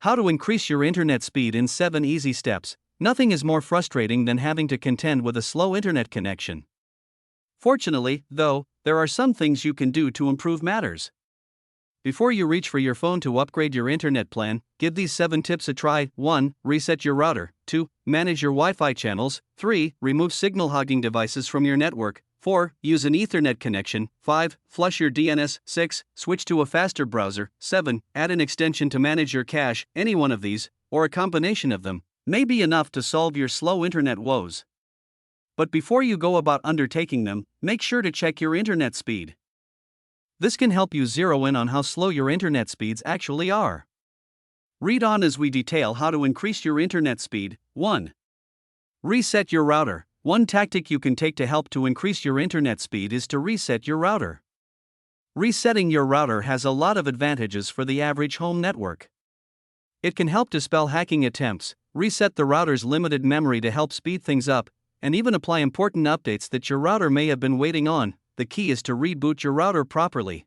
How to increase your internet speed in 7 easy steps. Nothing is more frustrating than having to contend with a slow internet connection. Fortunately, though, there are some things you can do to improve matters. Before you reach for your phone to upgrade your internet plan, give these 7 tips a try. 1. Reset your router. 2. Manage your Wi-Fi channels. 3. Remove signal hogging devices from your network. 4. Use an Ethernet connection. 5. Flush your DNS. 6. Switch to a faster browser. 7. Add an extension to manage your cache. Any one of these, or a combination of them, may be enough to solve your slow internet woes. But before you go about undertaking them, make sure to check your internet speed. This can help you zero in on how slow your internet speeds actually are. Read on as we detail how to increase your internet speed. 1. Reset your router. One tactic you can take to help to increase your internet speed is to reset your router. Resetting your router has a lot of advantages for the average home network. It can help dispel hacking attempts, reset the router's limited memory to help speed things up, and even apply important updates that your router may have been waiting on. The key is to reboot your router properly.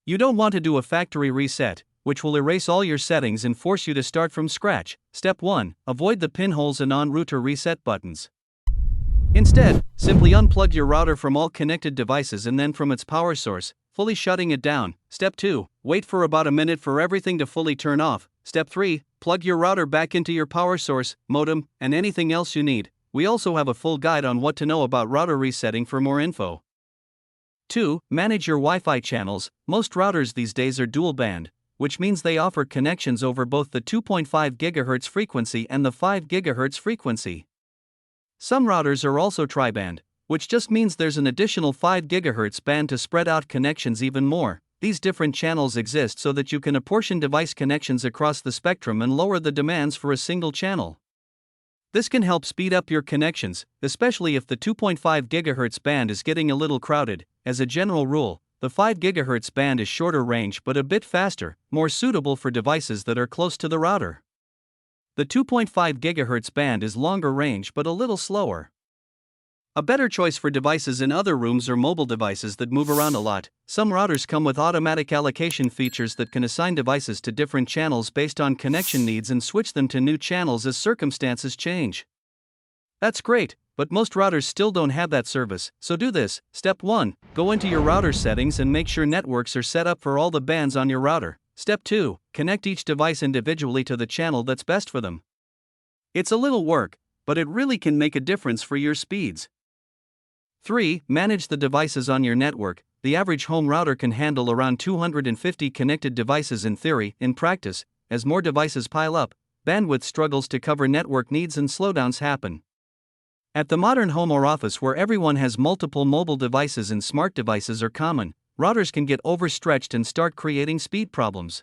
You don't want to do a factory reset, which will erase all your settings and force you to start from scratch. Step 1. Avoid the pinholes and on-router reset buttons. Instead, simply unplug your router from all connected devices and then from its power source, fully shutting it down. Step 2. Wait for about a minute for everything to fully turn off. Step 3. Plug your router back into your power source, modem, and anything else you need. We also have a full guide on what to know about router resetting for more info. 2. Manage your Wi-Fi channels. Most routers these days are dual band, which means they offer connections over both the 2.5 GHz frequency and the 5 GHz frequency. Some routers are also tri-band, which just means there's an additional 5 GHz band to spread out connections even more. These different channels exist so that you can apportion device connections across the spectrum and lower the demands for a single channel. This can help speed up your connections, especially if the 2.5 GHz band is getting a little crowded. As a general rule, the 5 GHz band is shorter range but a bit faster, more suitable for devices that are close to the router. The 2.5 GHz band is longer range but a little slower. A better choice for devices in other rooms or mobile devices that move around a lot. Some routers come with automatic allocation features that can assign devices to different channels based on connection needs and switch them to new channels as circumstances change. That's great, but most routers still don't have that service, so do this. Step 1. Go into your router settings and make sure networks are set up for all the bands on your router. Step 2. Connect each device individually to the channel that's best for them. It's a little work, but it really can make a difference for your speeds. 3. Manage the devices on your network. The average home router can handle around 250 connected devices in theory. In practice, as more devices pile up, bandwidth struggles to cover network needs and slowdowns happen. At the modern home or office where everyone has multiple mobile devices and smart devices are common, routers can get overstretched and start creating speed problems.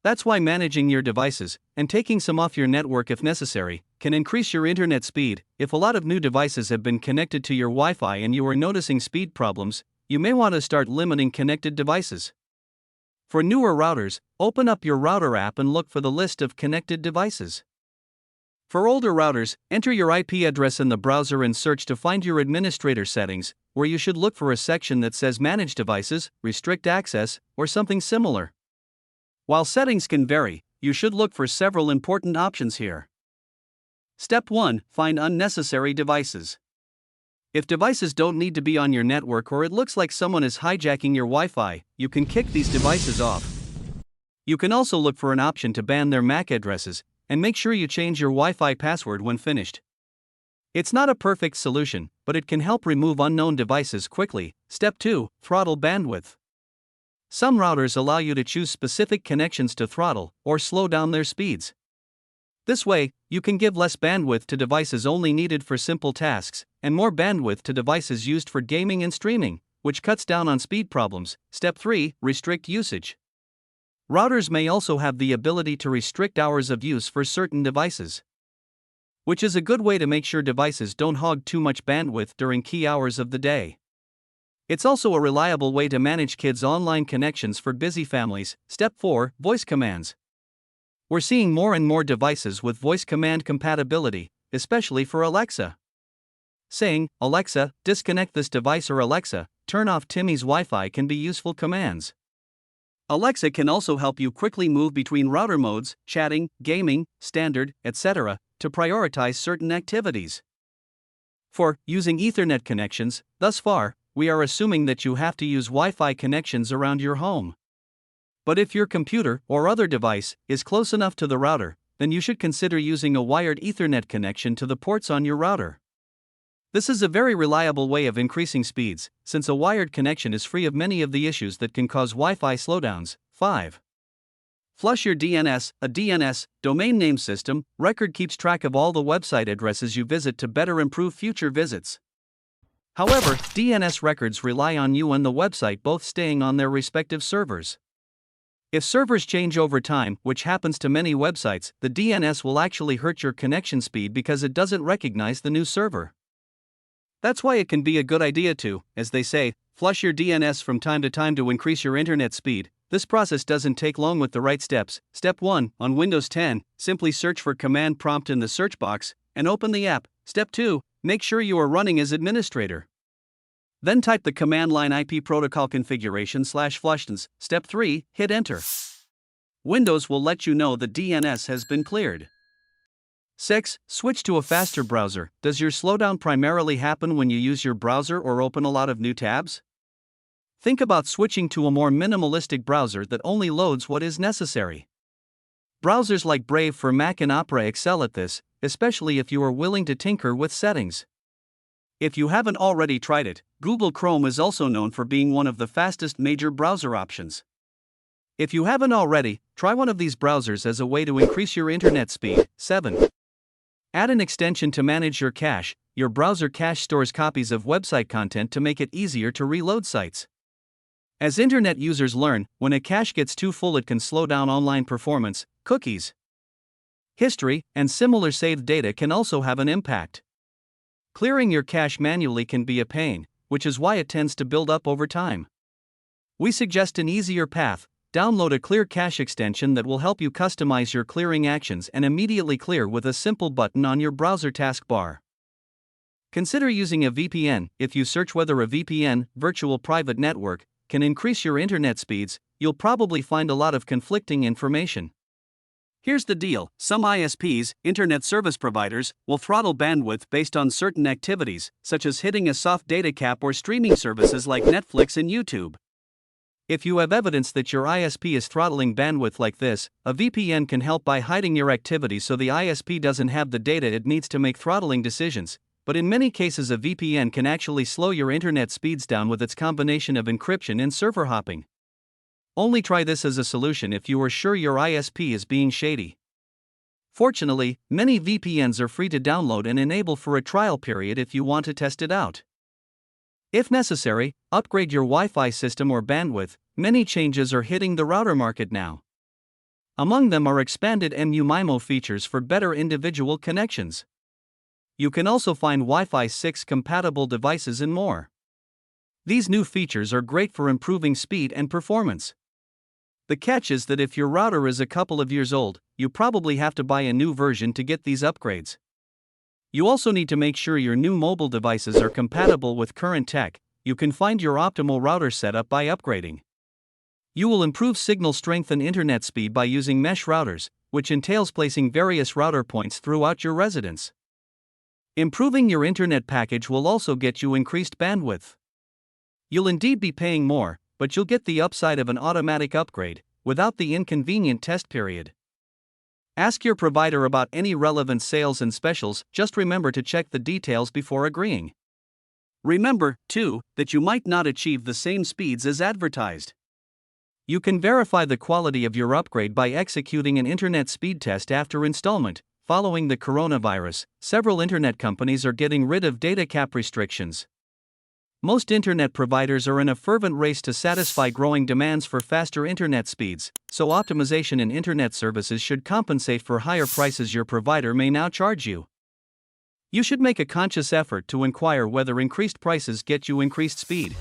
That's why managing your devices, and taking some off your network if necessary, can increase your internet speed. If a lot of new devices have been connected to your Wi-Fi and you are noticing speed problems, you may want to start limiting connected devices. For newer routers, open up your router app and look for the list of connected devices. For older routers, enter your IP address in the browser and search to find your administrator settings, where you should look for a section that says Manage Devices, Restrict Access, or something similar. While settings can vary, you should look for several important options here. Step 1. Find unnecessary devices. If devices don't need to be on your network or it looks like someone is hijacking your Wi-Fi, you can kick these devices off. You can also look for an option to ban their MAC addresses, and make sure you change your Wi-Fi password when finished. It's not a perfect solution, but it can help remove unknown devices quickly. Step 2. Throttle bandwidth. Some routers allow you to choose specific connections to throttle or slow down their speeds. This way, you can give less bandwidth to devices only needed for simple tasks, and more bandwidth to devices used for gaming and streaming, which cuts down on speed problems. Step 3. Restrict usage. Routers may also have the ability to restrict hours of use for certain devices, which is a good way to make sure devices don't hog too much bandwidth during key hours of the day. It's also a reliable way to manage kids' online connections for busy families. Step 4. Voice commands. We're seeing more and more devices with voice command compatibility, especially for Alexa. Saying, "Alexa, disconnect this device," or "Alexa, turn off Timmy's Wi-Fi" can be useful commands. Alexa can also help you quickly move between router modes, chatting, gaming, standard, etc., to prioritize certain activities. For using Ethernet connections, thus far, we are assuming that you have to use Wi-Fi connections around your home. But if your computer or other device is close enough to the router, then you should consider using a wired Ethernet connection to the ports on your router. This is a very reliable way of increasing speeds, since a wired connection is free of many of the issues that can cause Wi-Fi slowdowns. 5. Flush your DNS. A DNS, domain name system, record keeps track of all the website addresses you visit to better improve future visits. However, DNS records rely on you and the website both staying on their respective servers. If servers change over time, which happens to many websites, the DNS will actually hurt your connection speed because it doesn't recognize the new server. That's why it can be a good idea to, as they say, flush your DNS from time to time to increase your internet speed. This process doesn't take long with the right steps. Step 1. On Windows 10, simply search for command prompt in the search box and open the app. Step 2. Make sure you are running as administrator. Then type the command line IP protocol configuration /flushtons. Step 3. Hit enter. Windows will let you know the DNS has been cleared. 6. Switch to a faster browser. Does your slowdown primarily happen when you use your browser or open a lot of new tabs? Think about switching to a more minimalistic browser that only loads what is necessary. Browsers like Brave for Mac and Opera excel at this, especially if you are willing to tinker with settings. If you haven't already tried it, Google Chrome is also known for being one of the fastest major browser options. If you haven't already, try one of these browsers as a way to increase your internet speed. 7. Add an extension to manage your cache. Your browser cache stores copies of website content to make it easier to reload sites. As internet users learn, when a cache gets too full, it can slow down online performance. Cookies, history, and similar saved data can also have an impact. Clearing your cache manually can be a pain, which is why it tends to build up over time. We suggest an easier path. Download a clear cache extension that will help you customize your clearing actions and immediately clear with a simple button on your browser taskbar. Consider using a VPN. If you search whether a VPN, virtual private network, can increase your internet speeds, you'll probably find a lot of conflicting information. Here's the deal: some ISPs, internet service providers, will throttle bandwidth based on certain activities, such as hitting a soft data cap or streaming services like Netflix and YouTube. If you have evidence that your ISP is throttling bandwidth like this, a VPN can help by hiding your activity so the ISP doesn't have the data it needs to make throttling decisions. But in many cases, a VPN can actually slow your internet speeds down with its combination of encryption and server hopping. Only try this as a solution if you are sure your ISP is being shady. Fortunately, many VPNs are free to download and enable for a trial period if you want to test it out. If necessary, upgrade your Wi-Fi system or bandwidth. Many changes are hitting the router market now. Among them are expanded MU-MIMO features for better individual connections. You can also find Wi-Fi 6 compatible devices and more. These new features are great for improving speed and performance. The catch is that if your router is a couple of years old, you probably have to buy a new version to get these upgrades. You also need to make sure your new mobile devices are compatible with current tech. You can find your optimal router setup by upgrading. You will improve signal strength and internet speed by using mesh routers, which entails placing various router points throughout your residence. Improving your internet package will also get you increased bandwidth. You'll indeed be paying more, but you'll get the upside of an automatic upgrade, without the inconvenient test period. Ask your provider about any relevant sales and specials. Just remember to check the details before agreeing. Remember, too, that you might not achieve the same speeds as advertised. You can verify the quality of your upgrade by executing an internet speed test after installment. Following the coronavirus, several internet companies are getting rid of data cap restrictions. Most internet providers are in a fervent race to satisfy growing demands for faster internet speeds, so optimization in internet services should compensate for higher prices your provider may now charge you. You should make a conscious effort to inquire whether increased prices get you increased speed.